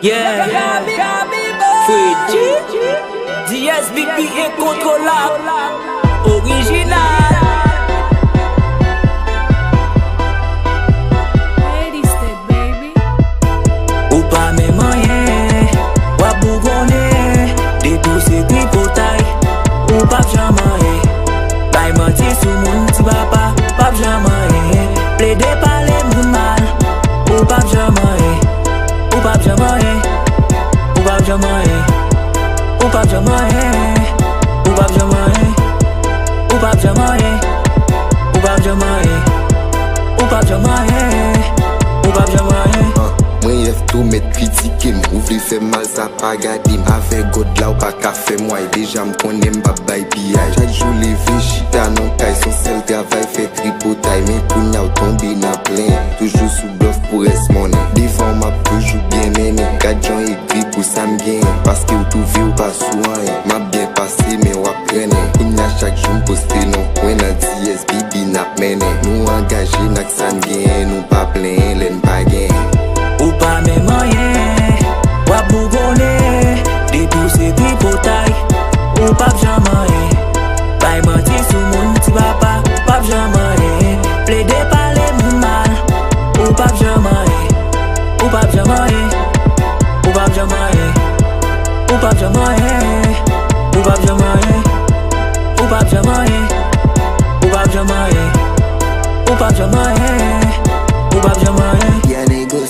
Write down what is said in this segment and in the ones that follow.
Yeah, Freddy, DSBB incontrôlable, original. Ou pas mes moyens, ou bougonner, des douces et des potailles, ou pas jamais. Bail menti sous mon petit papa, pas jamais. Plaider par les moun mal, ou pas jamais. Ou pas jamais, ou pas jamais. Ou pas jamais, ou pas jamais. Ou pas jamais, ou pas jamais. Ou pas jamais, ou pas jamais. Mwen yef tou met kritike m, ou vle fè mal sa pa gade m. Ave god la ou pa ka fè mway, deja m konen m babay piyay. Chak jou leve chita nan kay, son sel travay fè tripotay. Men kounya ou tombe nan plen, toujou sou bluff pou res monen. Devan m ap toujou bien menen, gadjan ekri pou sa m gen. Paske ou touve ou pa sou an, m ap bien pase men wap prenen. Kounya chak jou m poste non kwen nan DSBB nap menen. Nou angaje nak san gen, nou pa plen len pa gen. Ou pas mes moyens, ou bougonner, des douces et des potailles, ou pas jamais. Bail menti sous mon petit papa, pas jamais. Plaider par les moun mal, ou pas jamais. Ou pas jamais, ou pas jamais. Ou pas jamais, ou pas jamais. Ou pas jamais, ou pas jamais. Ou pas jamais, ou pas jamais.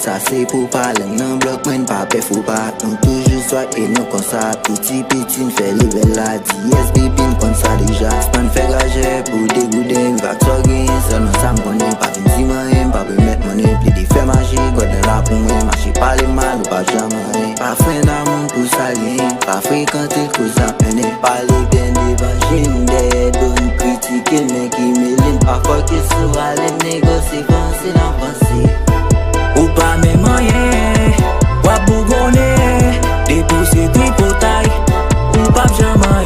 Ça c'est pour parler, non bloc mwen pa pe fou pa. Non toujou soit et non kon sa. Piti piti n'fè level la. DSBB n'kon sa deja. Span fè gaje pou degoude. Vak so gen, selman sa m'konnen. Pa vin si mwen, pa pe met mwen. Pli di fè machi, godden la pou mwen. Machi pale mal ou pa jamais. Pa fè nan moun pou sa gen. Pa frekante kouz apene. Pale bien devanjin de don kritike men ki melin. Pa foke sou ale negose vansi nan vansi. Ou pas mes moyens, ou bougonner, des douces et des potailles, ou pas jamais.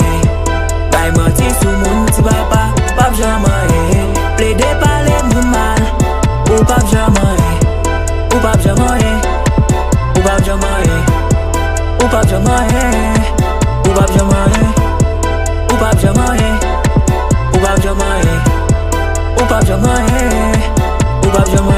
Bail menti sous mon petit papa, pas jamais. Plaider par les moun mal, ou pas jamais. Ou pas jamais, ou pas jamais. Ou pas jamais, ou pas jamais. Ou pas jamais, ou pas jamais. Ou pas jamais, ou pas jamais.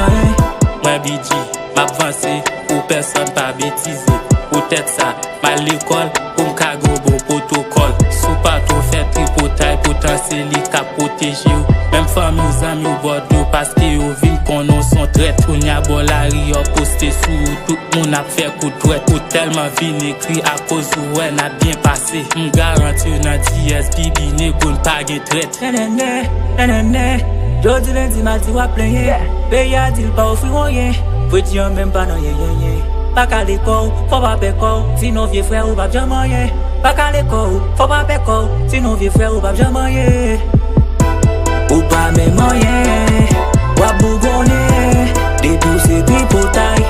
Mwen bidji, m'avancé, ou personne pas bêtisé. Ou tête ça, ma l'école, ou m'kago bon protocole. Sou pas trop fait tripotaille, potentiel ka protégé ou. Même famille ou amis ou bordeaux, parce que ou vin konon son traite. On y a bon la ri, posté sous, tout moun a fait coup de droite. Ou tellement vin écrit à cause ou ouais n'a bien passé. M'garanti ou nan DSBB, négon pas gen traite. Nanane, jodi lundi mardi wap plenye. Paye a dit pas offrir rien. Petit homme même pas non yé. Pas qu'à l'école, faut pas pécor. Sinon vieux frère ou pas jamais. Pas qu'à l'école, faut pas pécor. Sinon vieux frère ou pas jamais. Ou pas mes moyens, ou bougonner, des douces et des potailles,